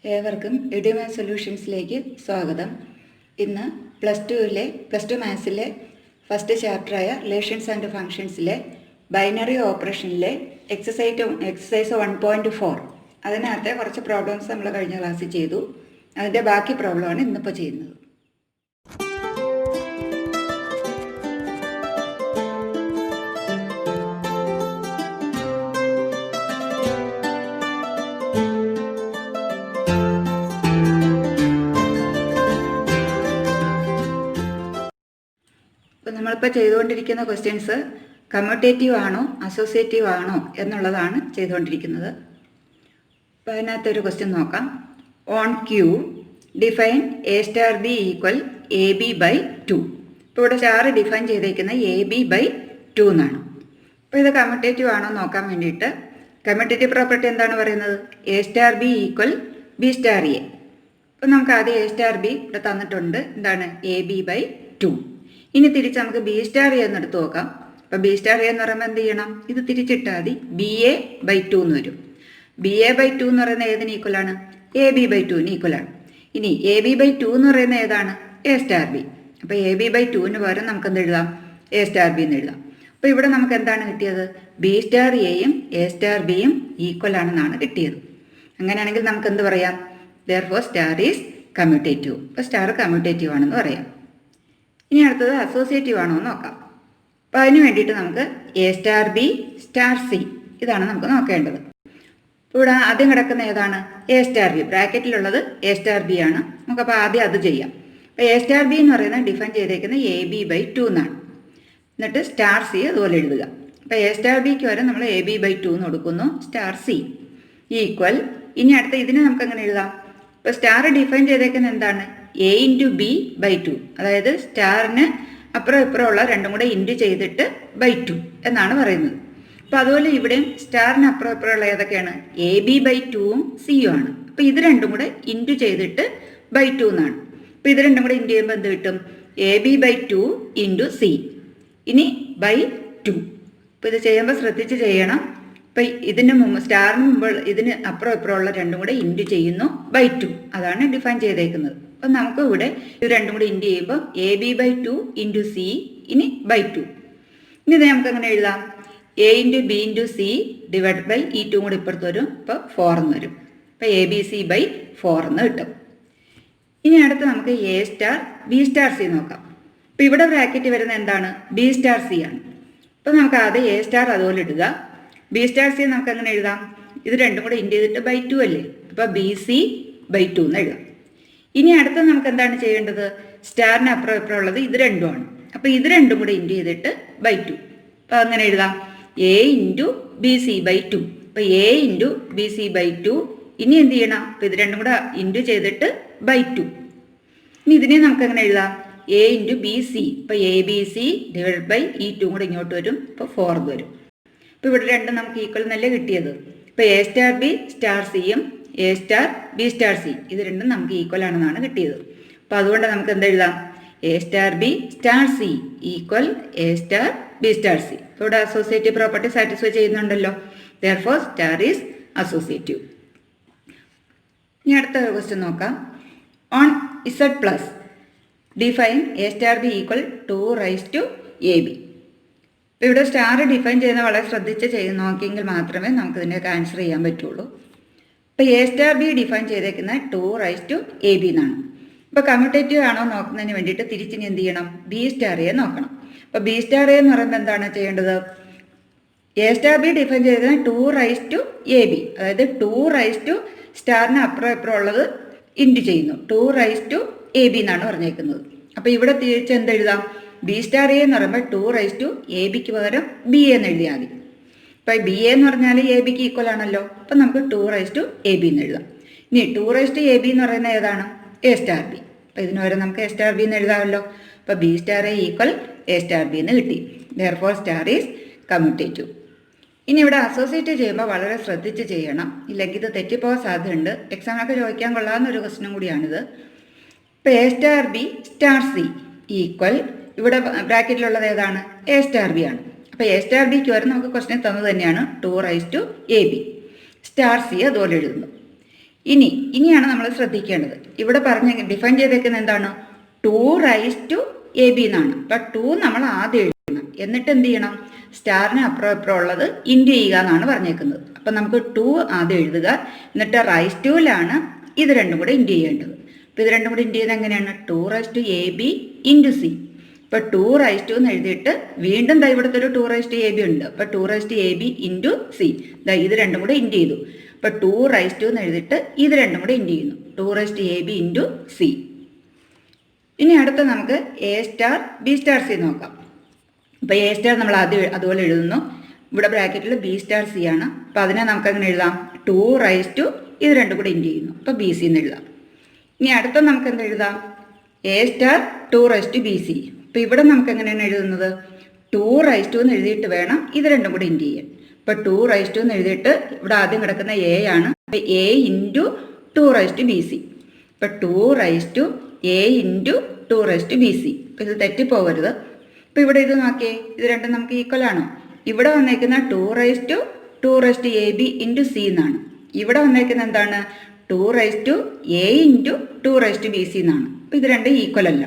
ഏവർക്കും എഡ്യൂമാത്സ് സൊല്യൂഷൻസിലേക്ക് സ്വാഗതം. ഇന്ന് പ്ലസ് ടു മാത്സിലെ ഫസ്റ്റ് ചാപ്റ്ററായ റിലേഷൻസ് ആൻഡ് ഫങ്ഷൻസിലെ ബൈനറി ഓപ്പറേഷനിലെ എക്സസൈസ് 1.4 അതിനകത്തെ കുറച്ച് പ്രോബ്ലംസ് നമ്മൾ കഴിഞ്ഞ ക്ലാസ്സിൽ ചെയ്തു. അതിൻ്റെ ബാക്കി പ്രോബ്ലമാണ് ഇന്നിപ്പോൾ ചെയ്യുന്നത്. നമ്മളിപ്പോൾ ചെയ്തുകൊണ്ടിരിക്കുന്ന ക്വസ്റ്റ്യൻസ് കമ്മ്യൂട്ടേറ്റീവ് ആണോ അസോസിയേറ്റീവ് ആണോ എന്നുള്ളതാണ് ചെയ്തുകൊണ്ടിരിക്കുന്നത്. അപ്പോൾ അതിനകത്തൊരു ക്വസ്റ്റ്യൻ നോക്കാം. On Q define A star B equal A B by 2. ഇപ്പോൾ ഇവിടെ സ്റ്റാർ ഡിഫൈൻ ചെയ്തേക്കുന്നത് എ ബി ബൈ 2 എന്നാണ്. അപ്പോൾ ഇത് കമ്മ്യൂട്ടേറ്റീവ് ആണോ നോക്കാൻ വേണ്ടിയിട്ട് കമ്മ്യൂട്ടേറ്റീവ് പ്രോപ്പർട്ടി എന്താണ് പറയുന്നത്? A star B equal B star A. അപ്പോൾ നമുക്ക് ആദ്യം എ സ്റ്റാർ ബി ഇവിടെ തന്നിട്ടുണ്ട്. എന്താണ്? A B by 2. ഇനി തിരിച്ച് നമുക്ക് ബി സ്റ്റാർ എ എന്നെടുത്ത് നോക്കാം. അപ്പോൾ ബി സ്റ്റാർ എ എന്ന് പറയുമ്പോൾ എന്ത് ചെയ്യണം? ഇത് തിരിച്ചിട്ടാൽ മതി. ബി എ ബൈ 2 എന്ന് വരും. ബി എ ബൈ 2 എന്ന് പറയുന്നത് ഏതിന് ഈക്വലാണ്? എ ബി ബൈ 2ന് ഈക്വലാണ്. ഇനി എ ബി ബൈ 2 എന്ന് പറയുന്നത് ഏതാണ്? A star B. അപ്പോൾ എ ബി ബൈ 2ന് പകരം നമുക്ക് എന്ത് എഴുതാം? എ സ്റ്റാർ ബി എന്ന് എഴുതാം. അപ്പോൾ ഇവിടെ നമുക്ക് എന്താണ് കിട്ടിയത്? ബി സ്റ്റാർ എയും എ സ്റ്റാർ ബിയും ഈക്വൽ ആണെന്നാണ് കിട്ടിയത്. അങ്ങനെയാണെങ്കിൽ നമുക്ക് എന്ത് പറയാം? Therefore star is commutative. അപ്പോൾ സ്റ്റാർ കമ്മ്യൂട്ടേറ്റീവ് ആണെന്ന് പറയാം. ഇനി അടുത്തത് അസോസിയേറ്റീവ് ആണോ എന്ന് നോക്കാം. അപ്പോൾ അതിന് വേണ്ടിയിട്ട് നമുക്ക് A star B star C ഇതാണ് നമുക്ക് നോക്കേണ്ടത്. ഇവിടെ ആദ്യം കിടക്കുന്ന ഏതാണ്? A star B. ബ്രാക്കറ്റിലുള്ളത് എ സ്റ്റാർ ബി ആണ്. നമുക്കപ്പോൾ ആദ്യം അത് ചെയ്യാം. അപ്പോൾ എ സ്റ്റാർ ബി എന്ന് പറയുന്നത് ഡിഫൈൻ ചെയ്തേക്കുന്നത് എ ബി ബൈ 2 എന്നാണ്. എന്നിട്ട് സ്റ്റാർ സി അതുപോലെ എഴുതുക. അപ്പോൾ എ സ്റ്റാർ ബിക്ക് വരെ നമ്മൾ എ ബി ബൈ 2 എന്ന് കൊടുക്കുന്നു. Star C equal. ഇനി അടുത്ത ഇതിനെ നമുക്ക് എങ്ങനെ എഴുതാം? ഇപ്പോൾ സ്റ്റാർ ഡിഫൈൻ ചെയ്തേക്കുന്നത് എന്താണ്? A into B by 2. അതായത് സ്റ്റാറിന് അപ്പുറം ഇപ്പുറമുള്ള രണ്ടും കൂടെ ഇൻറ്റു ചെയ്തിട്ട് ബൈ 2 എന്നാണ് പറയുന്നത്. അപ്പോൾ അതുപോലെ ഇവിടെയും സ്റ്റാറിന് അപ്പുറം ഇപ്പുറമുള്ള ഏതൊക്കെയാണ്? എ ബി ബൈ 2ഉം സിയും ആണ്. അപ്പോൾ ഇത് രണ്ടും കൂടെ ഇൻറ്റു ചെയ്തിട്ട് ബൈ 2 എന്നാണ്. അപ്പോൾ ഇത് രണ്ടും കൂടെ ഇൻറ്റു ചെയ്യുമ്പോൾ എന്ത് കിട്ടും? A B by 2 into C. ഇനി ബൈ 2. അപ്പോൾ ഇത് ചെയ്യുമ്പോൾ ശ്രദ്ധിച്ച് ചെയ്യണം. അപ്പോൾ ഇതിന് മുമ്പ് സ്റ്റാറിന് മുമ്പ് ഇതിന് അപ്പുറം ഇപ്പുറമുള്ള രണ്ടും കൂടെ ഇൻറ്റു ചെയ്യുന്നു ബൈ 2. അതാണ് ഡിഫൈൻ ചെയ്തേക്കുന്നത്. അപ്പം നമുക്ക് ഇവിടെ ഇത് രണ്ടും കൂടി ഇൻറ്റു ചെയ്യുമ്പോൾ A B by 2 into C. ഇനി ബൈ 2. ഇനി ഇത് നമുക്ക് അങ്ങനെ എഴുതാം. A into B into C divide by ഈ 2 കൂടി ഇപ്പുറത്ത് വരും. ഇപ്പോൾ 4 എന്ന് വരും. അപ്പോൾ എ ബി സി ബൈ 4 എന്ന് കിട്ടും. ഇനി അടുത്ത് നമുക്ക് A star B star C നോക്കാം. അപ്പോൾ ഇവിടെ ബ്രാക്കറ്റ് വരുന്നത് എന്താണ്? ബി സ്റ്റാർ സി ആണ്. അപ്പോൾ നമുക്ക് ആദ്യം എ സ്റ്റാർ അതുപോലെ ഇടുക. ബി സ്റ്റാർ സി നമുക്ക് അങ്ങനെ എഴുതാം. ഇത് രണ്ടും കൂടെ ഇൻറ്റു ചെയ്തിട്ട് ബൈ 2 അല്ലേ? അപ്പോൾ ബി സി ബൈ 2 എന്ന് എഴുതാം. ഇനി അടുത്ത് നമുക്ക് എന്താണ് ചെയ്യേണ്ടത്? സ്റ്റാറിന് അപ്പുറം ഇപ്പുറം ഉള്ളത് ഇത് രണ്ടുമാണ്. അപ്പോൾ ഇത് രണ്ടും കൂടെ ഇൻറ്റു ചെയ്തിട്ട് ബൈ 2. അപ്പോൾ അങ്ങനെ എഴുതാം. A into B C by 2. അപ്പോൾ A into B C by 2. ഇനി എന്ത് ചെയ്യണം? അപ്പോൾ ഇത് രണ്ടും കൂടെ ഇൻറ്റു ചെയ്തിട്ട് ബൈ 2. ഇനി ഇതിനെ നമുക്ക് എങ്ങനെ എഴുതാം? A into B C. അപ്പോൾ A B C divide by ഈ 2 കൂടെ ഇങ്ങോട്ട് വരും. അപ്പോൾ 4 വരും. അപ്പോൾ ഇവിടെ രണ്ടും നമുക്ക് ഈക്വൽ നല്ല കിട്ടിയത്. ഇപ്പോൾ എ സ്റ്റാർ ബി സ്റ്റാർ സിയും A star B star C ഇത് രണ്ടും നമുക്ക് ഈക്വൽ ആണെന്നാണ് കിട്ടിയത്. അപ്പോൾ അതുകൊണ്ട് നമുക്ക് എന്താ എഴുതാം? A star B star C equal A star B star C. ഇവിടെ അസോസിയേറ്റീവ് പ്രോപ്പർട്ടി സാറ്റിസ്ഫൈ ചെയ്യുന്നുണ്ടല്ലോ. Therefore star is associative. ഇനി അടുത്ത ക്വസ്റ്റ്യൻ നോക്കാം. On Z plus define A star B equal 2 raise to A B. അപ്പോൾ ഇവിടെ star define ചെയ്യുന്ന വളരെ ശ്രദ്ധിച്ച് നോക്കിയെങ്കിൽ മാത്രമേ നമുക്ക് ഇതിൻ്റെയൊക്കെ ആൻസർ ചെയ്യാൻ പറ്റുള്ളൂ. ഇപ്പോൾ എ സ്റ്റാർ ബി ഡിഫൈൻ ചെയ്തേക്കുന്ന 2 റൈസ് ടു എ ബി എന്നാണ്. ഇപ്പോൾ കമ്മ്യൂട്ടേറ്റീവ് ആണോ നോക്കുന്നതിന് വേണ്ടിയിട്ട് തിരിച്ചിനി എന്ത് ചെയ്യണം? ബി സ്റ്റാർ എ നോക്കണം. അപ്പോൾ ബി സ്റ്റാർ എ എന്ന് പറയുമ്പോൾ എന്താണ് ചെയ്യേണ്ടത്? എ സ്റ്റാർ ബി ഡിഫൈൻ ചെയ്തത് 2 റൈസ് ടു എ ബി. അതായത് 2 റൈസ് ടു സ്റ്റാറിന് അപ്പുറം ഇപ്പുറം ഉള്ളത് ഇൻറ്റു ചെയ്യുന്നു. 2 റൈസ് ടു എ ബി എന്നാണ് പറഞ്ഞേക്കുന്നത്. അപ്പോൾ ഇവിടെ തിരിച്ച് എന്തെഴുതാം? ബി സ്റ്റാർ എ എന്ന് പറയുമ്പോൾ 2 റൈസ് ടു എ ബിക്ക് പകരം ബി എന്ന് എഴുതിയാൽ മതി. ഇപ്പോൾ ബി എന്ന് പറഞ്ഞാൽ എ ബിക്ക് ഈക്വൽ ആണല്ലോ. അപ്പം നമുക്ക് 2 റൈസ് ടു എ ബി എന്ന് എഴുതാം. ഇനി 2 റൈസ് ടു എ ബി എന്ന് പറയുന്നത് ഏതാണ്? A star B. അപ്പോൾ ഇതിന് വരെ നമുക്ക് എ സ്റ്റാർ ബി എന്ന് എഴുതാമല്ലോ. അപ്പോൾ B star A equal A star B എന്ന് കിട്ടി. Therefore star is commutative. ഇനി ഇവിടെ അസോസിയേറ്റ് ചെയ്യുമ്പോൾ വളരെ ശ്രദ്ധിച്ച് ചെയ്യണം. ഇല്ലെങ്കിൽ ഇത് തെറ്റിപ്പോകാൻ സാധ്യതയുണ്ട്. എക്സാമിനൊക്കെ ചോദിക്കാൻ കൊള്ളാവുന്ന ഒരു ക്വസ്റ്റനും കൂടിയാണിത്. ഇപ്പോൾ A star B star C equal ഇവിടെ ബ്രാക്കറ്റിലുള്ളത് ഏതാണ്? എ സ്റ്റാർ ബി ആണ്. അപ്പോൾ എ സ്റ്റാർ ബിക്ക് വരെ നമുക്ക് ക്വസ്റ്റ്യൻ തന്നത് തന്നെയാണ് 2 raise to A B. Star C അതുപോലെ എഴുതുന്നു. ഇനിയാണ് നമ്മൾ ശ്രദ്ധിക്കേണ്ടത്. ഇവിടെ ഡിഫൈൻ ചെയ്തേക്കുന്നത് എന്താണ്? 2 എന്നാണ്. അപ്പം 2 നമ്മൾ ആദ്യം എഴുതണം. എന്നിട്ട് എന്ത് ചെയ്യണം? സ്റ്റാറിന് അപ്പുറം ഉള്ളത് ഇൻറ്റു ചെയ്യുക എന്നാണ് പറഞ്ഞേക്കുന്നത്. അപ്പം നമുക്ക് 2 ആദ്യം എഴുതുക. എന്നിട്ട് റൈസ് ടൂലാണ് ഇത് രണ്ടും കൂടെ ഇൻറ്റു ചെയ്യേണ്ടത്. അപ്പോൾ ഇത് രണ്ടും കൂടെ ഇൻറ്റു ചെയ്യുന്നത് എങ്ങനെയാണ്? 2 ഇൻറ്റു സി. ഇപ്പോൾ 2 എന്ന് എഴുതിയിട്ട് വീണ്ടും ഇവിടുത്തെ ഒരു 2 ഉണ്ട്. അപ്പോൾ 2 ഇൻറ്റു സി. ഇത് രണ്ടും കൂടെ ഇൻറ്റു ചെയ്തു. അപ്പോൾ 2 എന്ന് എഴുതിയിട്ട് ഇത് രണ്ടും കൂടെ ഇൻറ്റു ചെയ്യുന്നു. 2 ഇൻറ്റു സി. ഇനി അടുത്ത നമുക്ക് A star B star C നോക്കാം. അപ്പോൾ എ സ്റ്റാർ നമ്മൾ ആദ്യം അതുപോലെ എഴുതുന്നു. ഇവിടെ ബ്രാക്കറ്റിൽ ബി സ്റ്റാർ സി ആണ്. അപ്പോൾ അതിനെ നമുക്ക് അങ്ങനെ എഴുതാം. 2 ഇത് രണ്ടും കൂടെ ഇൻറ്റു ചെയ്യുന്നു. അപ്പോൾ ബി സി എന്ന് എഴുതാം. ഇനി അടുത്ത നമുക്ക് എന്താ എഴുതാം? A star 2 B C. അപ്പോൾ ഇവിടെ നമുക്ക് എങ്ങനെയാണ് എഴുതുന്നത്? 2 എന്ന് എഴുതിയിട്ട് വേണം ഇത് രണ്ടും കൂടെ ഇൻറ്റു ചെയ്യാൻ. അപ്പോൾ 2 എന്ന് എഴുതിയിട്ട് ഇവിടെ ആദ്യം കിടക്കുന്ന എ ആണ്. അപ്പോൾ എ ഇൻറ്റു 2 ബി സി. അപ്പോൾ 2 ഇൻറ്റു 2 ബി സി. അപ്പോൾ ഇത് തെറ്റിപ്പോകരുത്. അപ്പോൾ ഇവിടെ ഇത് നോക്കിയേ, ഇത് രണ്ടും നമുക്ക് ഈക്വൽ ആണോ? ഇവിടെ വന്നേക്കുന്ന 2 ബി ഇൻറ്റു സി എന്നാണ്. ഇവിടെ വന്നേക്കുന്ന എന്താണ്? 2 ഇൻറ്റു 2 ബി സി എന്നാണ്. അപ്പോൾ ഇത് രണ്ടും ഈക്വൽ അല്ല.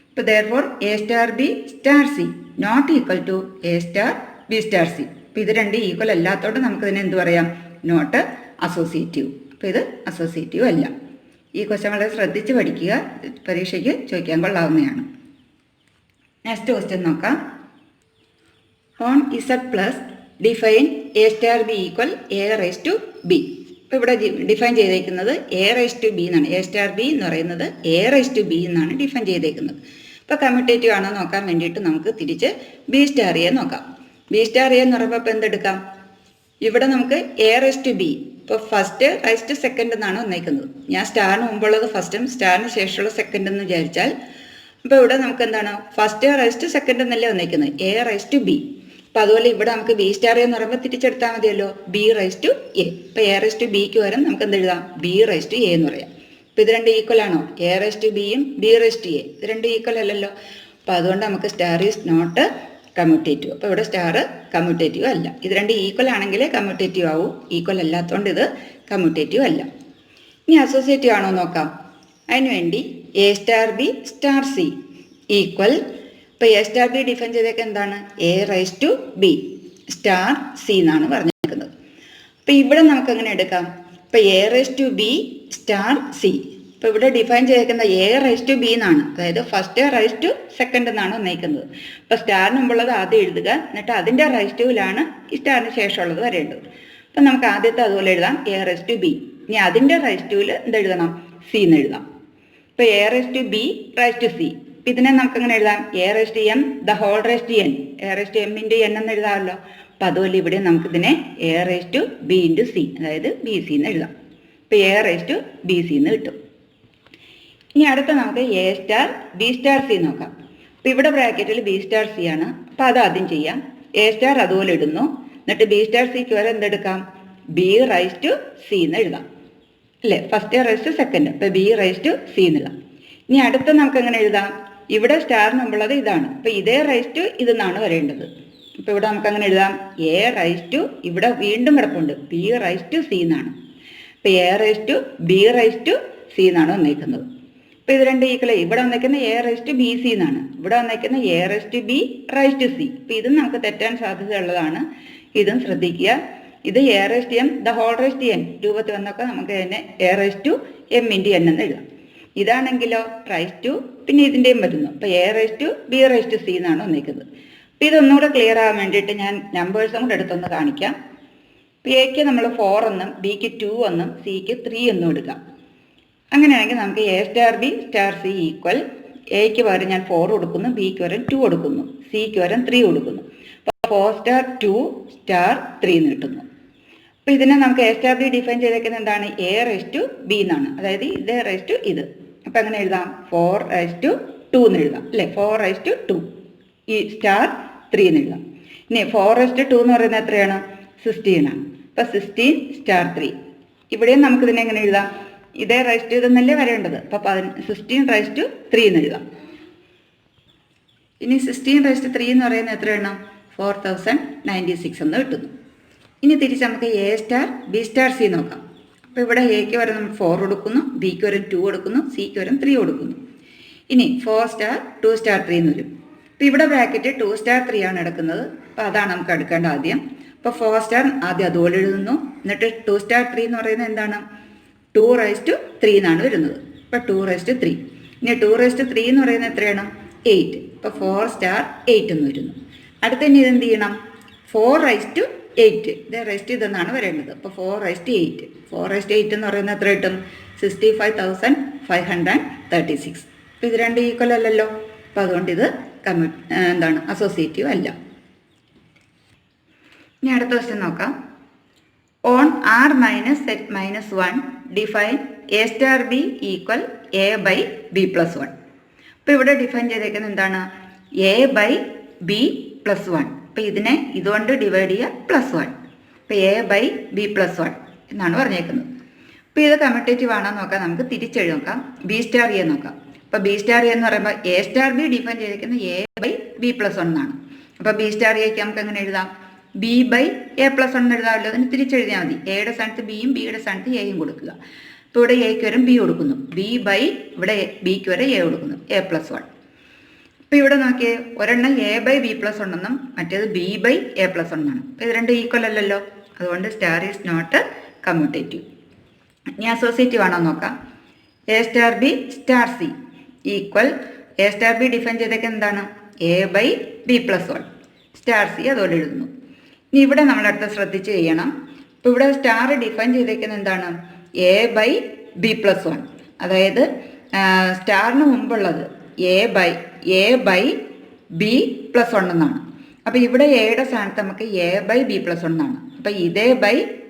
അപ്പോൾ therefore A star B star C not equal to A star B star C. അപ്പോൾ ഇത് രണ്ടും ഈക്വൽ അല്ലാത്തതുകൊണ്ട് നമുക്കിതിനെ എന്ത് പറയാം? Not associative. അപ്പോൾ ഇത് അസോസിയേറ്റീവ് അല്ല. ഈ ക്വസ്റ്റ്യൻ വളരെ ശ്രദ്ധിച്ച് പഠിക്കുക. പരീക്ഷയ്ക്ക് ചോദിക്കാൻ കൊള്ളാവുന്നതാണ്. നെക്സ്റ്റ് ക്വസ്റ്റ്യൻ നോക്കാം. On Z plus define A star B equal A raise to B. ഇപ്പോൾ ഇവിടെ ഡിഫൈൻ ചെയ്തേക്കുന്നത് എ റൈസ് ടു ബി എന്നാണ്. എ സ്റ്റാർ ബി എന്ന് പറയുന്നത് എ റൈസ് ടു ബി എന്നാണ് ഡിഫൈൻ ചെയ്തേക്കുന്നത്. ഇപ്പോൾ കമ്മ്യൂട്ടേറ്റീവ് ആണോ നോക്കാൻ വേണ്ടിയിട്ട് നമുക്ക് തിരിച്ച് ബി സ്റ്റാർ എ നോക്കാം. ബി സ്റ്റാർ എ എന്ന് പറയുമ്പോൾ ഇപ്പോൾ എന്തെടുക്കാം? ഇവിടെ നമുക്ക് എ റൈസ് ടു ബി. ഇപ്പോൾ ഫസ്റ്റ് റൈസ് ടു സെക്കൻഡ് എന്നാണ് വന്നേക്കുന്നത്. ഞാൻ സ്റ്റാറിന് മുമ്പുള്ളത് ഫസ്റ്റും സ്റ്റാറിന് ശേഷമുള്ള സെക്കൻഡ് എന്ന് വിചാരിച്ചാൽ, അപ്പോൾ ഇവിടെ നമുക്ക് എന്താണ്? ഫസ്റ്റ് റൈസ് ടു സെക്കൻഡ് എന്നല്ലേ വന്നേക്കുന്നത്, എ റൈസ് ടു ബി. അപ്പോൾ അതുപോലെ ഇവിടെ നമുക്ക് ബി സ്റ്റാർ എന്ന് പറയുമ്പോൾ തിരിച്ചെടുത്താൽ മതിയല്ലോ, ബി റൈസ് ടു എ. ഇപ്പോൾ എ റൈസ് ടു ബിക്ക് വരും നമുക്ക് എന്ത് എഴുതാം? ബി റൈസ് ടു എ എന്ന് പറയാം. അപ്പോൾ ഇത് രണ്ട് ഈക്വൽ ആണോ? എ റൈസ് ടു ബിയും ബി റൈസ് ടു എ ഇത് രണ്ട് ഈക്വൽ അല്ലല്ലോ. അപ്പോൾ അതുകൊണ്ട് നമുക്ക് സ്റ്റാർ ഈസ് നോട്ട് കമ്മ്യൂട്ടേറ്റീവ്. അപ്പോൾ ഇവിടെ സ്റ്റാർ കമ്മ്യൂട്ടേറ്റീവ് അല്ല. ഇത് രണ്ട് ഈക്വൽ ആണെങ്കിലേ കമ്മ്യൂട്ടേറ്റീവ് ആവും. ഈക്വൽ അല്ലാത്തതുകൊണ്ട് ഇത് കമ്മ്യൂട്ടേറ്റീവ് അല്ല. ഇനി അസോസിയേറ്റീവ് ആണോ നോക്കാം. അതിനുവേണ്ടി A star B star C equal. ഇപ്പോൾ എ സ്റ്റാർ ബി ഡിഫൈൻ ചെയ്തേക്ക് എന്താണ്? A raise to B star C എന്നാണ് പറഞ്ഞിരിക്കുന്നത്. അപ്പോൾ ഇവിടെ നമുക്ക് എങ്ങനെ എടുക്കാം? ഇപ്പോൾ A raise to B star C. ഇപ്പോൾ ഇവിടെ ഡിഫൈൻ ചെയ്തേക്കുന്ന എ റൈസ് ടു ബി എന്നാണ്. അതായത് ഫസ്റ്റ് റൈസ് ടു സെക്കൻഡ് എന്നാണ് വന്നേക്കുന്നത്. അപ്പോൾ സ്റ്റാറിന് മുമ്പുള്ളത് ആദ്യം എഴുതുക. എന്നിട്ട് അതിൻ്റെ റൈസ് ടുവിലാണ് ഈ സ്റ്റാറിന് ശേഷമുള്ളത് വരേണ്ടത്. അപ്പം നമുക്ക് ആദ്യത്തെ അതുപോലെ എഴുതാം, എ റൈസ് ടു ബി. ഇനി അതിൻ്റെ റൈസ് ടുവിൽ എന്തെഴുതണം? സി എന്ന് എഴുതാം. ഇപ്പോൾ A raise to B raise to C. ഇതിനെ നമുക്ക് എങ്ങനെ എഴുതാം? A raise to M the whole raise to N. A raise to M into N എന്ന് എഴുതാമല്ലോ. അപ്പോൾ അതുപോലെ ഇവിടെ നമുക്കിതിനെ A raise to B into C, അതായത് ബി സി എന്ന് എഴുതാം. ഇപ്പോൾ A raise to B C എന്ന് കിട്ടും. ഇനി അടുത്ത നമുക്ക് A star B star C നോക്കാം. അപ്പോൾ ഇവിടെ ബ്രാക്കറ്റിൽ ബി സ്റ്റാർ സി ആണ്. അപ്പോൾ അത് ആദ്യം ചെയ്യാം. എ സ്റ്റാർ അതുപോലെ ഇടുന്നു. എന്നിട്ട് ബി സ്റ്റാർ സിക്ക് വരെ എന്തെടുക്കാം? ബി റൈസ് ടു സി എന്ന് എഴുതാം അല്ലേ. First raise to second. അപ്പോൾ ബി റൈസ് ടു സി എന്ന് എഴുതാം. ഇനി അടുത്ത നമുക്ക് എങ്ങനെ എഴുതാം? ഇവിടെ സ്റ്റാറിന് മുമ്പുള്ളത് ഇതാണ്. അപ്പോൾ ഇതേ റൈസ് ടു ഇതെന്നാണ് വരേണ്ടത്. ഇപ്പോൾ ഇവിടെ നമുക്ക് അങ്ങനെ എഴുതാം, എ റൈസ് ടു ഇവിടെ വീണ്ടും കിടപ്പുണ്ട് ബി റൈസ് ടു സി എന്നാണ്. അപ്പോൾ A raise to B raise to C എന്നാണ് വന്നേക്കുന്നത്. അപ്പോൾ ഇത് രണ്ട് ഈക്വൽ. ഇവിടെ വന്നേക്കുന്ന A raise to B C എന്നാണ്. ഇവിടെ വന്നേക്കുന്ന A raise to B raise to C. അപ്പോൾ ഇതും നമുക്ക് തെറ്റാൻ സാധ്യതയുള്ളതാണ്. ഇതും ശ്രദ്ധിക്കുക. ഇത് A raise to M the whole raise to N രൂപത്തിൽ വന്നൊക്കെ നമുക്ക് അതിനെ A raise to M into N എന്ന് എഴുതാം. ഇതാണെങ്കിലോ റൈസ് ടു പിന്നെ ഇതിൻ്റെയും വരുന്നു. അപ്പോൾ A raise to B raise to C എന്നാണ് വന്നിരിക്കുന്നത്. അപ്പോൾ ഇതൊന്നുകൂടെ ക്ലിയർ ആകാൻ വേണ്ടിയിട്ട് ഞാൻ നമ്പേഴ്സും കൂടെ എടുത്തൊന്ന് കാണിക്കാം. അപ്പോൾ എക്ക് നമ്മൾ 4 എന്നും ബിക്ക് 2 എന്നും സിക്ക് 3 എന്നും എടുക്കാം. അങ്ങനെയാണെങ്കിൽ നമുക്ക് A star B star C equal. എക്ക് പകരം ഞാൻ 4 കൊടുക്കുന്നു, ബിക്ക് പകരം 2 കൊടുക്കുന്നു, സിക്ക് പകരം 3 കൊടുക്കുന്നു. അപ്പോൾ 4 സ്റ്റാർ 2 സ്റ്റാർ 3 എന്ന് കിട്ടുന്നു. അപ്പോൾ ഇതിനെ നമുക്ക് എ സ്റ്റാർ ബി ഡിഫൈൻ ചെയ്തേക്കുന്നത് എന്താണ്? എ റൈസ് ടു ബി എന്നാണ്. അതായത് ഇത് റൈസ് ടു ഇത്. അപ്പോൾ എങ്ങനെ എഴുതാം? 4 റൈസ് ടു 2 എന്ന് എഴുതാം അല്ലേ. 4 റൈസ് ടു 2 ഈ സ്റ്റാർ 3 എന്ന് എഴുതാം. ഇനി 4 റൈസ് ടു 2 എന്ന് പറയുന്നത് എത്രയാണ്? 16 ആണ്. അപ്പോൾ 16 സ്റ്റാർ 3. ഇവിടെയും നമുക്കിതിനെ എങ്ങനെ എഴുതാം? ഇതേ റൈസ് ടു ഇതെന്നല്ലേ വരേണ്ടത്. അപ്പോൾ 16 റൈസ് ടു 3 എന്ന് എഴുതാം. ഇനി 16 റൈസ് ടു 3 എന്ന് പറയുന്നത് എത്ര എണ്ണം? 4096 എന്ന് കിട്ടുന്നു. ഇനി തിരിച്ച് നമുക്ക് A star B star C നോക്കാം. അപ്പോൾ ഇവിടെ എക്ക് വരെ നമ്മൾ 4 കൊടുക്കുന്നു, ബിക്ക് വരെ 2 കൊടുക്കുന്നു, സിക്ക് വരെ 3 കൊടുക്കുന്നു. ഇനി 4 സ്റ്റാർ 2 സ്റ്റാർ 3 എന്ന് വരും. അപ്പോൾ ഇവിടെ ബ്രാക്കറ്റ് 2 സ്റ്റാർ 3 ആണ് എടുക്കുന്നത്. അപ്പോൾ അതാണ് നമുക്ക് എടുക്കേണ്ട ആദ്യം. അപ്പോൾ 4 സ്റ്റാർ ആദ്യം അതുപോലെ എഴുതുന്നു. എന്നിട്ട് 2 സ്റ്റാർ 3 എന്ന് പറയുന്നത് എന്താണ്? 2⁻3 എന്നാണ് വരുന്നത്. അപ്പോൾ 2⁻3. ഇനി 2⁻3 എന്ന് പറയുന്നത് എത്രയാണ്? 8. അപ്പോൾ 4 സ്റ്റാർ 8 എന്ന് വരുന്നു. അടുത്ത ഇനി ഇതെന്ത് ചെയ്യണം? 4�8. ഇത് റെസ്റ്റ് ഇതെന്നാണ് വരേണ്ടത്. അപ്പോൾ 4�8. 4�8 എന്ന് പറയുന്നത് എത്ര കിട്ടും? 65,536. അപ്പോൾ ഇത് രണ്ട് ഈക്വൽ അല്ലല്ലോ. അപ്പോൾ അതുകൊണ്ട് ഇത് അസോസിയേറ്റീവ് അല്ല. ഇനി അടുത്ത ക്വസ്റ്റ്യൻ നോക്കാം. On R - set -1 define A star B equal A/B+1. അപ്പോൾ ഇവിടെ ഡിഫൈൻ ചെയ്തേക്കുന്നത് എന്താണ്? A/B+1. അപ്പോൾ ഇതിനെ ഇതുകൊണ്ട് ഡിവൈഡ് ചെയ്യുക +1. അപ്പോൾ A/B+1 എന്നാണ് പറഞ്ഞേക്കുന്നത്. അപ്പോൾ ഇത് കമ്മ്യൂട്ടേറ്റീവ് ആണോ നോക്കാം. നമുക്ക് തിരിച്ചെഴുതി നോക്കാം. B സ്റ്റാർ A നോക്കാം. അപ്പോൾ B സ്റ്റാർ A എന്ന് പറയുമ്പോൾ A സ്റ്റാർ B ഡിഫൈൻ ചെയ്തിരിക്കുന്നത് A/B+1 എന്നാണ്. അപ്പോൾ B സ്റ്റാർ Aക്ക് നമുക്ക് എങ്ങനെ എഴുതാം? B/A+1 എന്ന് എഴുതാമല്ലോ. അതിന് തിരിച്ചെഴുതിയാൽ മതി. എയുടെ സ്ഥാനത്ത് ബിയും ബിയുടെ സ്ഥാനത്ത് എയും കൊടുക്കുക. അപ്പോൾ ഇവിടെ എക്ക് വരും ബി കൊടുക്കുന്നു. ഇവിടെ ബിക്ക് വരെ എ കൊടുക്കുന്നു. A+1. അപ്പോൾ ഇവിടെ നോക്കിയേ, ഒരെണ്ണം A/B+1 എന്നും മറ്റേത് B/A+1 എന്നാണ്. അപ്പോൾ ഇത് രണ്ട് ഈക്വൽ അല്ലല്ലോ. അതുകൊണ്ട് സ്റ്റാർ ഈസ് നോട്ട് കമ്മ്യൂട്ടേറ്റീവ്. ഇനി അസോസിയേറ്റീവ് ആണോ നോക്കാം. A star B star C equal A star B define ചെയ്തേക്കുന്നത് എന്താണ്? A/B+1. സ്റ്റാർ C അതുപോലെ എഴുതുന്നു. ഇനി ഇവിടെ നമ്മളടുത്ത് ശ്രദ്ധിച്ച് ചെയ്യണം. ഇപ്പോൾ ഇവിടെ സ്റ്റാർ ഡിഫൈൻ ചെയ്തേക്കുന്നത് എന്താണ്? A/B+1. അതായത് സ്റ്റാറിന് മുമ്പുള്ളത് A/B+1 എന്നാണ്. അപ്പോൾ ഇവിടെ എയുടെ സ്ഥാനത്ത് നമുക്ക് A/B+1 എന്നാണ്. അപ്പോൾ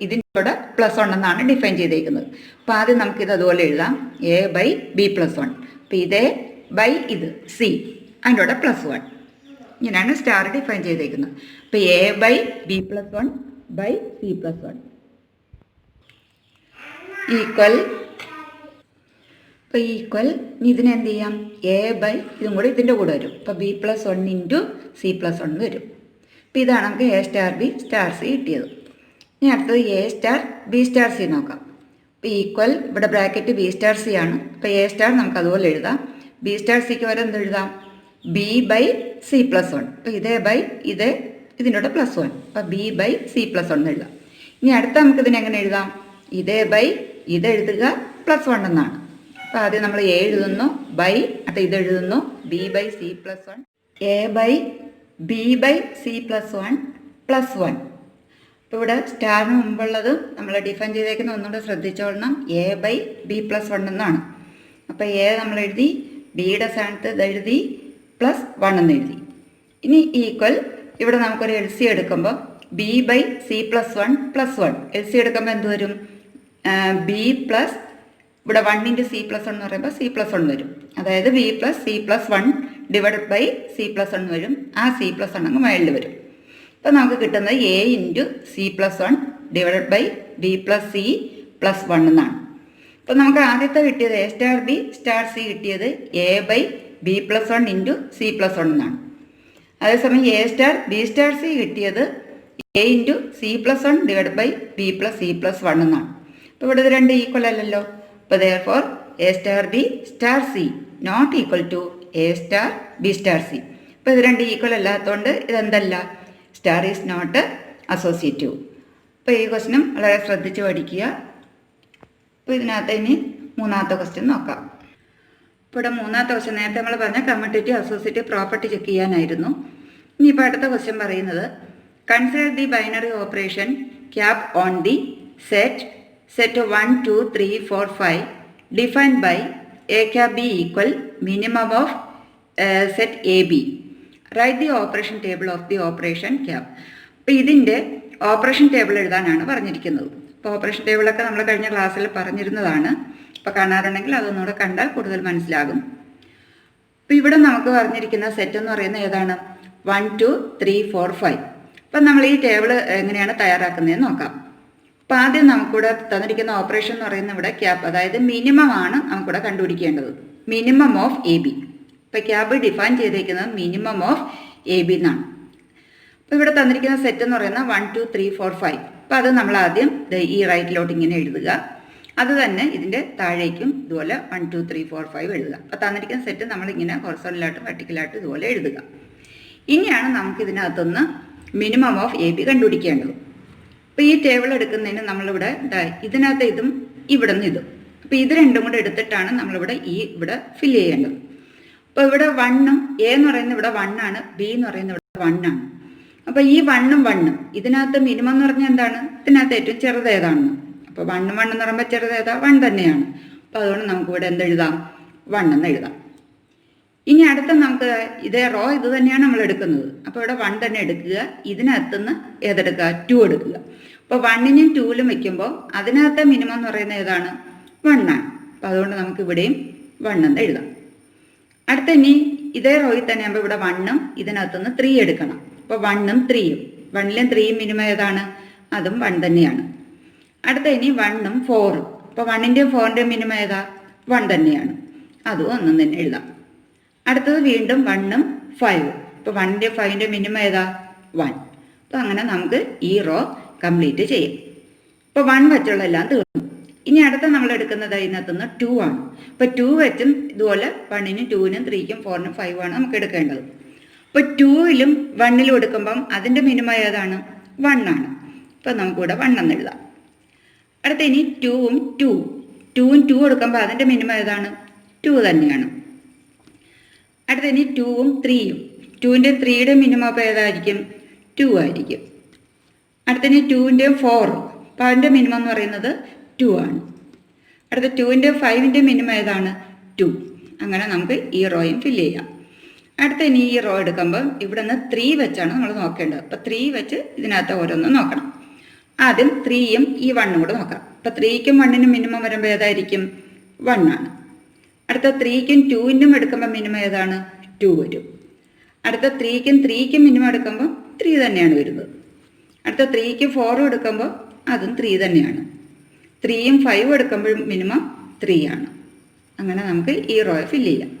ഇതിൻ്റെ കൂടെ +1 എന്നാണ് ഡിഫൈൻ ചെയ്തേക്കുന്നത്. അപ്പോൾ ആദ്യം നമുക്കിത് അതുപോലെ എഴുതാം. A/B+1. അപ്പോൾ ഇത് C അതിൻ്റെ കൂടെ +1. ഇങ്ങനെയാണ് സ്റ്റാർ ഡിഫൈൻ ചെയ്തേക്കുന്നത്. അപ്പോൾ A/B+1 C+1 ഈക്വൽ. അപ്പോൾ ഈക്വൽ ഇതിനെന്ത് ചെയ്യാം? ഇതും കൂടെ ഇതിൻ്റെ കൂടെ വരും. അപ്പോൾ B+1 × C+1 വരും. അപ്പോൾ ഇതാണ് നമുക്ക് A star B star C കിട്ടിയത്. ഇനി അടുത്തത് A star B star C നോക്കാം. അപ്പോൾ ഈക്വൽ ഇവിടെ ബ്രാക്കറ്റ് B സ്റ്റാർ C ആണ്. അപ്പോൾ A സ്റ്റാർ നമുക്ക് അതുപോലെ എഴുതാം. B സ്റ്റാർ Cക്ക് വരെ എന്ത് എഴുതാം? B/C+1. അപ്പോൾ ഇതിൻ്റെ കൂടെ +1. അപ്പോൾ B/C+1 എഴുതാം. ഇനി അടുത്ത നമുക്ക് ഇതിനെങ്ങനെ എഴുതാം? ഇത് എഴുതുക +1 എന്നാണ്. അപ്പോൾ ആദ്യം നമ്മൾ A എഴുതുന്നു ഇത് എഴുതുന്നു B/C+1. B/C+1 +1. അപ്പോൾ ഇവിടെ സ്റ്റാറിന് മുമ്പുള്ളത് നമ്മൾ ഡിഫൈൻ ചെയ്തേക്കുന്ന ഒന്നുകൂടെ ശ്രദ്ധിച്ചോളണം. A/B+1 എന്നാണ്. അപ്പോൾ A നമ്മൾ എഴുതി, ബിയുടെ സ്ഥാനത്ത് ഇത് എഴുതി, +1 എന്ന് എഴുതി. ഇനി ഈക്വൽ ഇവിടെ നമുക്കൊരു LC എടുക്കുമ്പോൾ B/C+1 +1. LC എടുക്കുമ്പോൾ എന്ത് വരും? ഇവിടെ 1 × C+1 എന്ന് പറയുമ്പോൾ C+1 വരും. അതായത് B+C+1 / C+1 വരും. ആ C+1 അങ്ങ് മേളിൽ വരും. അപ്പോൾ നമുക്ക് കിട്ടുന്നത് A × C+1 / B+C+1 എന്നാണ്. അപ്പോൾ നമുക്ക് ആദ്യത്തെ കിട്ടിയത് A star B star C കിട്ടിയത് A/B+1 × C+1 എന്നാണ്. അതേസമയം A star B star C കിട്ടിയത് A × C+1 / B+C+1 എന്നാണ്. അപ്പോൾ ഇവിടെ ഇത് രണ്ട് ഈക്വൽ അല്ലല്ലോ. അപ്പോൾ therefore A star B star C not equal to A star B star C. അപ്പോൾ ഇത് രണ്ട് ഈക്വൽ അല്ലാത്തതുകൊണ്ട് ഇതെന്തല്ല? Star is not associative. അപ്പോൾ ഈ ക്വസ്റ്റ്യനും വളരെ ശ്രദ്ധിച്ച് പഠിക്കുക. അപ്പോൾ ഇതിനകത്ത് ഇനി മൂന്നാമത്തെ ക്വസ്റ്റ്യൻ നോക്കാം. ഇപ്പോൾ ഇവിടെ മൂന്നാമത്തെ ക്വസ്റ്റ്യൻ നേരത്തെ നമ്മൾ പറഞ്ഞ കമ്മ്യൂട്ടേറ്റീവ് അസോസിയേറ്റീവ് പ്രോപ്പർട്ടി ചെക്ക് ചെയ്യാനായിരുന്നു. ഇനിയിപ്പോൾ അടുത്ത ക്വസ്റ്റ്യൻ പറയുന്നത് consider the binary operation cap on the set 1 2 3 4 5 defined by A cap B equal minimum of set AB. Write the operation table of the operation cap. അപ്പോൾ ഇതിൻ്റെ operation table എഴുതാനാണ് പറഞ്ഞിരിക്കുന്നത്. അപ്പോൾ operation ടേബിളൊക്കെ നമ്മൾ കഴിഞ്ഞ ക്ലാസ്സിൽ പറഞ്ഞിരുന്നതാണ്. അപ്പോൾ കാണാറുണ്ടെങ്കിൽ അതൊന്നുകൂടെ കണ്ടാൽ കൂടുതൽ മനസ്സിലാകും. അപ്പോൾ ഇവിടെ നമുക്ക് പറഞ്ഞിരിക്കുന്ന സെറ്റ് എന്ന് പറയുന്നത് ഏതാണ്? 1 2 3 4 5. അപ്പം നമ്മൾ ഈ ടേബിൾ എങ്ങനെയാണ് തയ്യാറാക്കുന്നതെന്ന് നോക്കാം. അപ്പോൾ ആദ്യം നമുക്കിവിടെ തന്നിരിക്കുന്ന ഓപ്പറേഷൻ എന്ന് പറയുന്നത് ഇവിടെ ക്യാപ്, അതായത് മിനിമം ആണ് നമുക്കിവിടെ കണ്ടുപിടിക്കേണ്ടത്. Minimum of AB. ഇപ്പോൾ ക്യാപ് ഡിഫൈൻ ചെയ്തിരിക്കുന്നത് മിനിമം ഓഫ് AB എന്നാണ്. അപ്പോൾ ഇവിടെ തന്നിരിക്കുന്ന സെറ്റ് എന്ന് പറയുന്നത് 1 2 3 4 5. അപ്പോൾ അത് നമ്മൾ ആദ്യം ഈ റൈറ്റിലോട്ട് ഇങ്ങനെ എഴുതുക. അത് തന്നെ ഇതിൻ്റെ താഴേക്കും ഇതുപോലെ 1 2 3 4 5 എഴുതുക. അപ്പോൾ തന്നിരിക്കുന്ന സെറ്റ് നമ്മളിങ്ങനെ ഹൊറിസോണ്ടലായിട്ടും വെർട്ടിക്കലായിട്ടും ഇതുപോലെ എഴുതുക. ഇനിയാണ് നമുക്ക് ഇതിനകത്തുനിന്ന് മിനിമം ഓഫ് എ ബി കണ്ടുപിടിക്കേണ്ടത്. അപ്പോൾ ഈ ടേബിൾ എടുക്കുന്നതിന് നമ്മളിവിടെ ഇതിനകത്ത് ഇതും ഇവിടെ നിന്ന് ഇതും, അപ്പോൾ ഇത് രണ്ടും കൂടെ എടുത്തിട്ടാണ് നമ്മളിവിടെ ഇവിടെ ഫില്ല് ചെയ്യേണ്ടത്. അപ്പോൾ ഇവിടെ 1ഉം എ എന്ന് പറയുന്നത് ഇവിടെ 1 ആണ്, ബി എന്ന് പറയുന്നത് ഇവിടെ 1 ആണ്. അപ്പോൾ ഈ 1ഉം 1ഉം ഇതിനകത്ത് മിനിമം എന്ന് പറഞ്ഞാൽ എന്താണ്? ഇതിനകത്ത് ഏറ്റവും ചെറുത് ഏതാണെന്ന്. അപ്പോൾ 1 എന്ന് പറയുമ്പോൾ ചെറുത് ഏതാ? 1 തന്നെയാണ്. അപ്പോൾ അതുകൊണ്ട് നമുക്കിവിടെ എന്തെഴുതാം? 1 എന്ന് എഴുതാം. ഇനി അടുത്ത നമുക്ക് ഇതേ റോ ഇത് തന്നെയാണ് നമ്മൾ എടുക്കുന്നത്. അപ്പോൾ ഇവിടെ 1 തന്നെ എടുക്കുക. ഇതിനകത്തുനിന്ന് ഏതെടുക്കുക? 2 എടുക്കുക. അപ്പോൾ 1നും 2ലും വയ്ക്കുമ്പോൾ അതിനകത്തെ മിനിമം എന്ന് പറയുന്നത് ഏതാണ്? 1 ആണ്. അപ്പോൾ അതുകൊണ്ട് നമുക്ക് ഇവിടെയും 1 എന്ന് എഴുതാം. അടുത്ത ഇനി ഇതേ റോയിൽ തന്നെ ആകുമ്പോൾ ഇവിടെ 1ഉം ഇതിനകത്തുനിന്ന് 3 എടുക്കണം. അപ്പോൾ 1ഉം 3യും 1ലും 3യും മിനിമം ഏതാണ്? അതും 1 തന്നെയാണ്. അടുത്ത ഇനി 1ഉം 4ഉം. അപ്പോൾ 1ൻ്റെയും 4ൻ്റെയും മിനിമം ഏതാ? 1 തന്നെയാണ്. അതും 1 തന്നെ എഴുതാം. അടുത്തത് വീണ്ടും 1ഉം 5ഉം. അപ്പോൾ 1ൻ്റെയും 5ൻ്റെയും മിനിമം ഏതാ? 1. അപ്പോൾ അങ്ങനെ നമുക്ക് ഈ റോ കംപ്ലീറ്റ് ചെയ്യാം. ഇപ്പോൾ 1 വെച്ചുള്ള എല്ലാം തീർന്നു. ഇനി അടുത്ത നമ്മൾ എടുക്കുന്നത് ഇതിനകത്തുനിന്ന് 2 ആണ്. അപ്പോൾ 2 വെച്ചും ഇതുപോലെ 1നും 2നും 3ക്കും 4നും 5 ആണ് നമുക്ക് എടുക്കേണ്ടത്. അപ്പോൾ 2ലും 1ലും എടുക്കുമ്പം അതിൻ്റെ മിനിമം ഏതാണ്? 1 ആണ്. അപ്പോൾ നമുക്കിവിടെ 1 എന്ന് എഴുതാം. അടുത്ത ഇനി 2ഉം 2ഉം 2 എടുക്കുമ്പോൾ അതിൻ്റെ മിനിമം ഏതാണ്? 2 തന്നെയാണ്. അടുത്ത ഇനി 2ഉം 3യും 2ൻ്റെയും 3യുടെ മിനിമം അപ്പോൾ ഏതായിരിക്കും? 2 ആയിരിക്കും. അടുത്ത ഇനി 2ൻ്റെയും 4ഉം. അപ്പോൾ അതിൻ്റെ മിനിമം എന്ന് പറയുന്നത് 2 ആണ്. അടുത്ത 2ൻ്റെയും 5ൻ്റെ മിനിമം ഏതാണ്? 2. അങ്ങനെ നമുക്ക് ഈ റോയും ഫില്ല് ചെയ്യാം. അടുത്ത ഇനി ഈ റോ എടുക്കുമ്പോൾ ഇവിടെ നിന്ന് 3 വെച്ചാണ് നമ്മൾ നോക്കേണ്ടത്. അപ്പോൾ 3 വെച്ച് ഇതിനകത്ത് ഓരോന്നും നോക്കണം. ആദ്യം 3യും ഈ 1ഉം കൂടെ നോക്കാം. അപ്പോൾ 3ക്കും 1നും മിനിമം വരുമ്പോൾ ഏതായിരിക്കും? 1 ആണ്. അടുത്ത 3ക്കും 2നും എടുക്കുമ്പോൾ മിനിമം ഏതാണ്? 2 വരും. അടുത്ത 3ക്കും മിനിമം എടുക്കുമ്പോൾ 3 തന്നെയാണ് വരുന്നത്. അടുത്ത 3ക്കും 4ഉം എടുക്കുമ്പോൾ അതും 3 തന്നെയാണ്. 3യും 5ഉം എടുക്കുമ്പോഴും മിനിമം 3 ആണ്. അങ്ങനെ നമുക്ക് ഈ റോ ഫില്ല് ചെയ്യാം.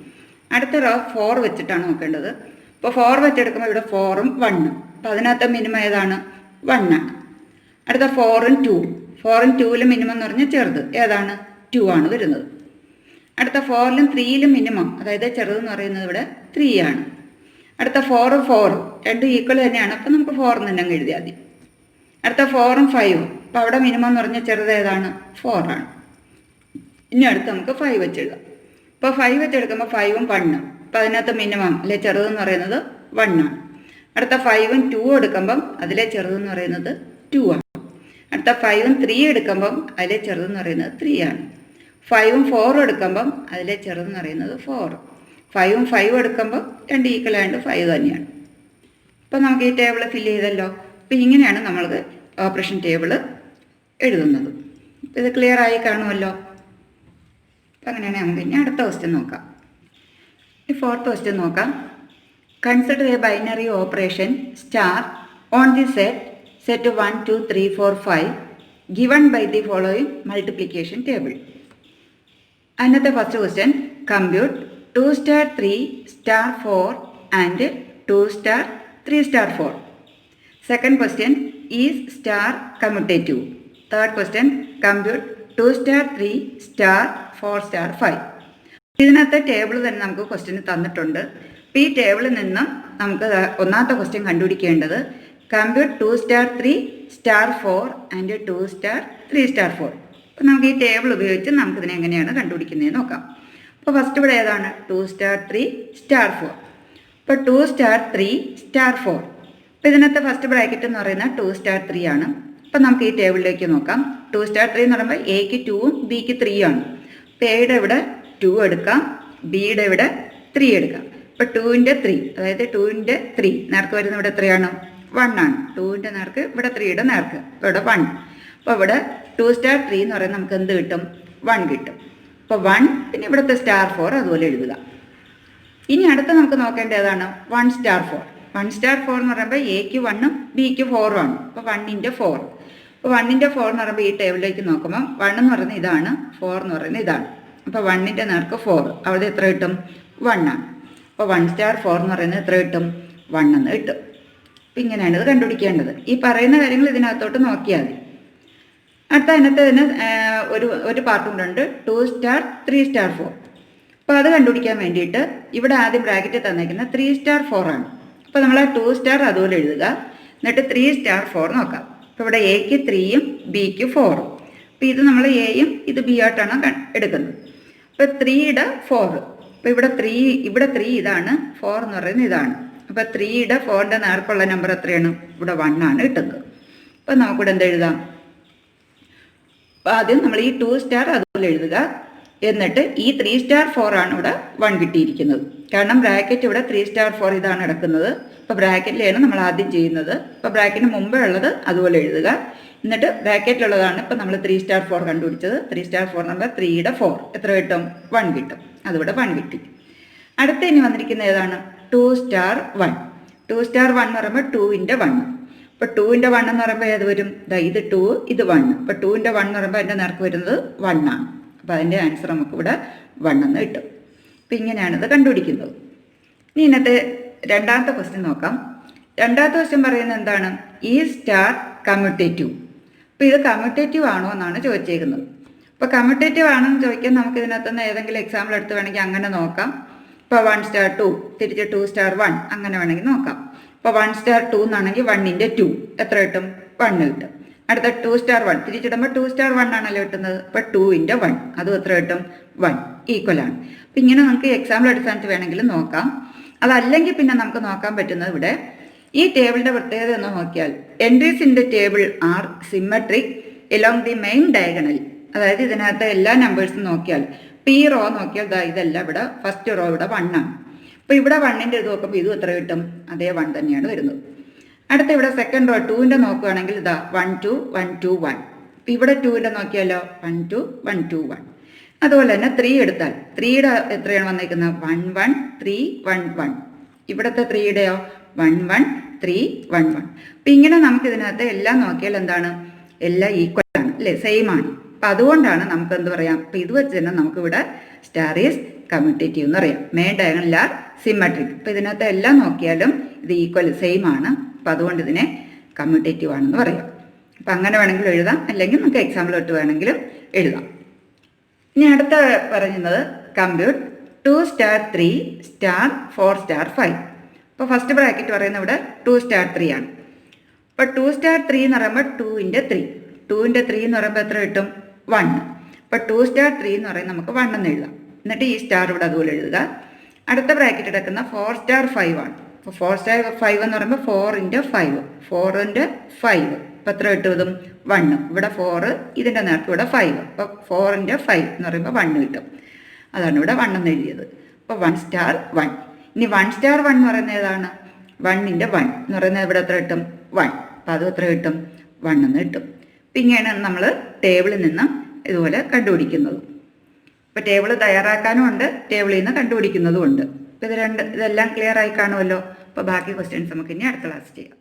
അടുത്ത റോ 4 വെച്ചിട്ടാണ് നോക്കേണ്ടത്. അപ്പോൾ 4 വെച്ചെടുക്കുമ്പോൾ ഇവിടെ 4ഉം 1ഉം. അപ്പോൾ അതിനകത്ത് മിനിമം ഏതാണ്? 1 ആണ്. അടുത്ത 4ഉം 4ഉം 2ലും മിനിമം എന്ന് പറഞ്ഞാൽ ചെറുത് ഏതാണ്? 2 ആണ് വരുന്നത്. അടുത്ത 4ലും 3ലും മിനിമം, അതായത് ചെറുതെന്ന് പറയുന്നത് ഇവിടെ 3 ആണ്. അടുത്ത 4ഉം 4ഉം രണ്ടും ഈക്വൽ തന്നെയാണ്. അപ്പോൾ നമുക്ക് 4 തന്നെ അങ്ങ് എഴുതിയാൽ മതി. അടുത്ത 4ഉം 5ഉം. അപ്പോൾ അവിടെ മിനിമം എന്ന് പറഞ്ഞാൽ ചെറുത് ഏതാണ്? 4 ആണ്. ഇനി അടുത്ത് നമുക്ക് 5 വെച്ചെഴുതാം. ഇപ്പോൾ 5 വെച്ചെടുക്കുമ്പോൾ 5ഉം 1ഉം. അപ്പോൾ അതിനകത്ത് മിനിമം അല്ലെ ചെറുതെന്ന് പറയുന്നത് 1 ആണ്. അടുത്ത 5ഉം 2ഉം എടുക്കുമ്പം അതിലെ ചെറുതെന്ന് പറയുന്നത് 2 ആണ്. അടുത്ത 5ഉം 3 എടുക്കുമ്പം അതിലെ ചെറുതെന്ന് പറയുന്നത് 3 ആണ്. 5ഉം 4ഉം എടുക്കുമ്പം അതിലെ ചെറുതെന്ന് പറയുന്നത് 4. 5ഉം 5ഉം എടുക്കുമ്പോൾ രണ്ട് ഈക്വൽ ആയതുകൊണ്ട് 5 തന്നെയാണ്. അപ്പോൾ നമുക്ക് ഈ ടേബിൾ ഫില്ല് ചെയ്തല്ലോ. അപ്പോൾ ഇങ്ങനെയാണ് നമ്മൾക്ക് ഓപ്പറേഷൻ ടേബിൾ എഴുതുന്നത്. അപ്പോൾ ഇത് ക്ലിയർ ആയി കാണുമല്ലോ. അപ്പോൾ അങ്ങനെയാണെങ്കിൽ നമുക്ക് ഇനി അടുത്ത ക്വസ്റ്റ്യൻ നോക്കാം. ഈ 4th ക്വസ്റ്റ്യൻ നോക്കാം. Consider A binary operation star on the set 1 2 3 4 5 given by the following multiplication table. Another first question, compute 2 star 3 star 4 and 2 star 3 star 4. Second question, is star commutative? Third question, compute 2 star 3 star 4 star 5. ഇതിനകത്തെ table തന്നെ നമുക്ക് question തന്നിട്ടുണ്ട്. അപ്പോൾ ഈ ടേബിളിൽ നിന്ന് നമുക്ക് ഒന്നാമത്തെ ക്വസ്റ്റ്യൻ കണ്ടുപിടിക്കേണ്ടത് compute 2 star 3 star 4 and 2 star 3 star 4. അപ്പോൾ നമുക്ക് ഈ ടേബിൾ ഉപയോഗിച്ച് നമുക്കിതിനെ എങ്ങനെയാണ് കണ്ടുപിടിക്കുന്നത് നോക്കാം. അപ്പോൾ ഫസ്റ്റ് ഇവിടെ ഏതാണ്? 2 star 3 star 4. അപ്പോൾ 2 star 3 star 4. അപ്പോൾ ഇതിനകത്ത് ഫസ്റ്റ് ബ്രാക്കറ്റ് എന്ന് പറയുന്നത് 2 star 3 ആണ്. അപ്പോൾ നമുക്ക് ഈ ടേബിളിലേക്ക് നോക്കാം. 2 star 3 എന്ന് പറയുമ്പോൾ എക്ക് 2ഉം ബിക്ക് 3 ആണ്. അപ്പോൾ എയുടെ ഇവിടെ 2 എടുക്കാം, ബിയുടെ ഇവിടെ 3 എടുക്കാം. അപ്പോൾ 2ൻ്റെ 3, അതായത് 2ൻ്റെ 3 നേർക്ക് വരുന്ന ഇവിടെ എത്രയാണ്? 1 ആണ്. 2ൻ്റെ നേർക്ക് ഇവിടെ 3യുടെ നേർക്ക്, അപ്പോൾ ഇവിടെ 1. അപ്പോൾ ഇവിടെ 2 star 3 എന്ന് പറയുന്നത് നമുക്ക് എന്ത് കിട്ടും? 1 കിട്ടും. അപ്പോൾ 1, പിന്നെ ഇവിടുത്തെ star 4 അതുപോലെ എഴുതുക. ഇനി അടുത്ത നമുക്ക് നോക്കേണ്ട ഏതാണ്? 1 star 4. 1 star 4 എന്ന് പറയുമ്പോൾ എക്ക് 1ഉം ബിക്ക് 4ഉം ആണ്. അപ്പോൾ 1ൻ്റെ 4. അപ്പോൾ 1ൻ്റെ 4 എന്ന് പറയുമ്പോൾ ഈ ടേബിളിലേക്ക് നോക്കുമ്പോൾ 1 എന്ന് പറയുന്നത് ഇതാണ്, 4 എന്ന് പറയുന്നത് ഇതാണ്. അപ്പോൾ 1ൻ്റെ നേർക്ക് 4, അവിടെ എത്ര കിട്ടും? 1 ആണ്. അപ്പോൾ 1 star 4 എന്ന് പറയുന്നത് എത്ര കിട്ടും? 1 എന്ന് കിട്ടും. അപ്പോൾ ഇങ്ങനെയാണ് ഇത് കണ്ടുപിടിക്കേണ്ടത്. ഈ പറയുന്ന കാര്യങ്ങൾ ഇതിനകത്തോട്ട് നോക്കിയാൽ മതി. അടുത്ത അതിനകത്ത് തന്നെ ഒരു പാർട്ട് കൂടെ ഉണ്ട് 2 സ്റ്റാർ 3 സ്റ്റാർ 4. അപ്പോൾ അത് കണ്ടുപിടിക്കാൻ വേണ്ടിയിട്ട് ഇവിടെ ആദ്യം ബ്രാക്കറ്റ് തന്നേക്കുന്ന 3 സ്റ്റാർ 4 ആണ്. അപ്പോൾ നമ്മൾ ആ 2 സ്റ്റാർ അതുപോലെ എഴുതുക, എന്നിട്ട് 3 സ്റ്റാർ 4 നോക്കാം. അപ്പോൾ ഇവിടെ എക്ക് 3യും ബിക്ക് 4ഉം. അപ്പോൾ ഇത് നമ്മൾ എയും ഇത് ബി ആയിട്ടാണ് എടുക്കുന്നത്. അപ്പോൾ 3യുടെ 4, അപ്പോൾ ഇവിടെ 3 ഇതാണ്, 4 എന്ന് പറയുന്നത് ഇതാണ്. അപ്പോൾ 3യുടെ 4ൻ്റെ നേർക്കുള്ള നമ്പർ എത്രയാണ്? ഇവിടെ 1 ആണ് കിട്ടുന്നത്. അപ്പോൾ നമുക്കിവിടെ എന്ത് എഴുതാം? അപ്പോൾ ആദ്യം നമ്മൾ ഈ 2 സ്റ്റാർ അതുപോലെ എഴുതുക, എന്നിട്ട് ഈ 3 സ്റ്റാർ 4 ആണ് ഇവിടെ 1 കിട്ടിയിരിക്കുന്നത്. കാരണം ബ്രാക്കറ്റ് ഇവിടെ 3 സ്റ്റാർ 4 ഇതാണ് കിടക്കുന്നത്. അപ്പോൾ ബ്രാക്കറ്റിലാണ് നമ്മൾ ആദ്യം ചെയ്യുന്നത്. അപ്പോൾ ബ്രാക്കറ്റിന് മുമ്പേ ഉള്ളത് അതുപോലെ എഴുതുക, എന്നിട്ട് ബ്രാക്കറ്റിലുള്ളതാണ് ഇപ്പോൾ നമ്മൾ 3 സ്റ്റാർ 4 കണ്ടുപിടിച്ചത്. 3 സ്റ്റാർ 4 നമ്പർ 3യുടെ 4 എത്ര കിട്ടും? 1 കിട്ടും. അതിവിടെ 1 കിട്ടി. അടുത്ത ഇനി വന്നിരിക്കുന്ന ഏതാണ്? 2 സ്റ്റാർ 1. 2 സ്റ്റാർ 1 എന്ന് പറയുമ്പോൾ 2ൻ്റെ 1. അപ്പോൾ 2ൻ്റെ 1 എന്ന് പറയുമ്പോൾ ഏത് വരും? ഇത് 2 ഇത് 1. അപ്പോൾ 2ൻ്റെ 1 എന്ന് പറയുമ്പോൾ അതിൻ്റെ നേർക്ക് വരുന്നത് 1 ആണ്. അപ്പോൾ അതിൻ്റെ ആൻസർ നമുക്കിവിടെ 1 എന്ന് കിട്ടും. അപ്പോൾ ഇങ്ങനെയാണിത് കണ്ടുപിടിക്കുന്നത്. ഇനി ഇന്നത്തെ രണ്ടാമത്തെ ക്വസ്റ്റ്യൻ നോക്കാം. രണ്ടാമത്തെ ക്വസ്റ്റ്യൻ പറയുന്നത് എന്താണ്? ഈ സ്റ്റാർ കമ്മ്യൂട്ടേറ്റീവ്. അപ്പോൾ ഇത് കമ്മ്യൂട്ടേറ്റീവ് ആണോ എന്നാണ് ചോദിച്ചേക്കുന്നത്. അപ്പോൾ കമ്മ്യൂട്ടേറ്റീവ് ആണെന്ന് ചോദിക്കാൻ നമുക്ക് ഇതിനകത്തുനിന്ന് ഏതെങ്കിലും എക്സാമ്പിൾ എടുത്ത് വേണമെങ്കിൽ അങ്ങനെ നോക്കാം. ഇപ്പോൾ 1 സ്റ്റാർ 2 തിരിച്ച് 2 സ്റ്റാർ 1 അങ്ങനെ വേണമെങ്കിൽ നോക്കാം. ഇപ്പോൾ 1 സ്റ്റാർ 2 എന്നാണെങ്കിൽ 1ൻ്റെ 2 എത്ര കിട്ടും? 1 കിട്ടും. അടുത്ത 2 സ്റ്റാർ 1 തിരിച്ചിടുമ്പോൾ 2 സ്റ്റാർ 1 ആണല്ലോ കിട്ടുന്നത്. അപ്പോൾ 2ൻ്റെ 1 അതും എത്ര കിട്ടും? 1 ഈക്വലാണ്. അപ്പം ഇങ്ങനെ നമുക്ക് എക്സാമ്പിൾ അടിസ്ഥാനത്തിൽ വേണമെങ്കിൽ നോക്കാം. അതല്ലെങ്കിൽ പിന്നെ നമുക്ക് നോക്കാൻ പറ്റുന്നത് ഇവിടെ ഈ ടേബിളിൻ്റെ പ്രത്യേകത എന്ന് നോക്കിയാൽ entries in the table are symmetric along the main diagonal. അതായത് ഇതിനകത്ത് എല്ലാ നമ്പേഴ്സും നോക്കിയാൽ ഇപ്പോൾ ഈ റോ നോക്കിയാൽ ഇതെല്ലാം ഇവിടെ ഫസ്റ്റ് റോ ഇവിടെ 1 ആണ്. അപ്പോൾ ഇവിടെ 1ൻ്റെ ഇത് നോക്കുമ്പോൾ ഇതും എത്ര കിട്ടും? അതേ 1 തന്നെയാണ് വരുന്നത്. അടുത്ത ഇവിടെ സെക്കൻഡ് റോ 2ൻ്റെ നോക്കുകയാണെങ്കിൽ 1 2 1 2 1. ഇപ്പം ഇവിടെ 2ൻ്റെ നോക്കിയാലോ 1 2 1 2 1. അതുപോലെ തന്നെ 3 എടുത്താൽ 3യുടെ എത്രയാണ് വന്നിരിക്കുന്നത്? 1 1 3 1 1. ഇവിടുത്തെ 3യുടെയോ 1 1 3 1 1. അപ്പം ഇങ്ങനെ നമുക്ക് ഇതിനകത്ത് എല്ലാം നോക്കിയാൽ എന്താണ്? എല്ലാം ഈക്വൽ ആണ് അല്ലേ? സെയിം ആണ്. അപ്പം അതുകൊണ്ടാണ് നമുക്ക് എന്ത് പറയാം? അപ്പം ഇത് വെച്ച് തന്നെ നമുക്കിവിടെ സ്റ്റാർ ഈസ് കമ്മ്യൂട്ടേറ്റീവ് എന്ന് പറയാം. Main diagonal are symmetric. അപ്പം ഇതിനകത്ത് എല്ലാം നോക്കിയാലും ഇത് ഈക്വൽ സെയിം ആണ്. അപ്പം അതുകൊണ്ട് ഇതിനെ കമ്മ്യൂട്ടേറ്റീവ് ആണെന്ന് പറയാം. അപ്പം അങ്ങനെ വേണമെങ്കിലും എഴുതാം, അല്ലെങ്കിൽ നമുക്ക് എക്സാമ്പിൾ ഇട്ട് വേണമെങ്കിലും എഴുതാം. ഇനി അടുത്ത പറയുന്നത് കമ്പ്യൂട്ട് 2 സ്റ്റാർ 3 സ്റ്റാർ 4 സ്റ്റാർ 5. അപ്പോൾ ഫസ്റ്റ് ബ്രാക്കറ്റ് പറയുന്നത് ഇവിടെ 2 സ്റ്റാർ 3 ആണ്. അപ്പോൾ 2 സ്റ്റാർ 3 എന്ന് പറയുമ്പോൾ 2ൻ്റെ 3. 2ൻ്റെ 3 എന്ന് പറയുമ്പോൾ എത്ര കിട്ടും? 1. അപ്പോൾ 2 സ്റ്റാർ 3 എന്ന് പറയുന്നത് നമുക്ക് 1 എന്ന് എഴുതാം. എന്നിട്ട് ഈ സ്റ്റാർ ഇവിടെ അതുപോലെ എഴുതുക. അടുത്ത ബ്രാക്കറ്റ് എടുക്കുന്ന 4 സ്റ്റാർ 5 ആണ്. അപ്പോൾ 4 സ്റ്റാർ 5 എന്ന് പറയുമ്പോൾ 4ൻ്റെ 5. 4ൻ്റെ 5 അപ്പോൾ എത്ര കിട്ടും? ഇതും 1. ഇവിടെ 4 ഇതിൻ്റെ നേർക്ക് ഇവിടെ 5. അപ്പോൾ 4ൻ്റെ 5 എന്ന് പറയുമ്പോൾ 1 കിട്ടും. അതാണ് ഇവിടെ 1 എന്ന് എഴുതിയത്. അപ്പോൾ 1 സ്റ്റാർ 1. ഇനി 1 സ്റ്റാർ 1 എന്ന് പറയുന്നത് ഏതാണ്? 1ൻ്റെ 1 എന്ന് പറയുന്നത് ഇവിടെ എത്ര കിട്ടും? 1. അപ്പോൾ അതും എത്ര കിട്ടും? 1 എന്ന് കിട്ടും. അപ്പം ഇങ്ങനെയാണ് നമ്മൾ ടേബിളിൽ നിന്നും ഇതുപോലെ കണ്ടുപിടിക്കുന്നത്. ഇപ്പോൾ ടേബിൾ തയ്യാറാക്കാനും ഉണ്ട്, ടേബിളിൽ നിന്ന് കണ്ടുപിടിക്കുന്നതും ഉണ്ട്. അപ്പോൾ ഇതെല്ലാം ക്ലിയർ ആയി കാണുമല്ലോ. അപ്പോൾ ബാക്കി ക്വസ്റ്റ്യൻസ് നമുക്ക് ഇനി അടുത്ത ക്ലാസ് ചെയ്യാം.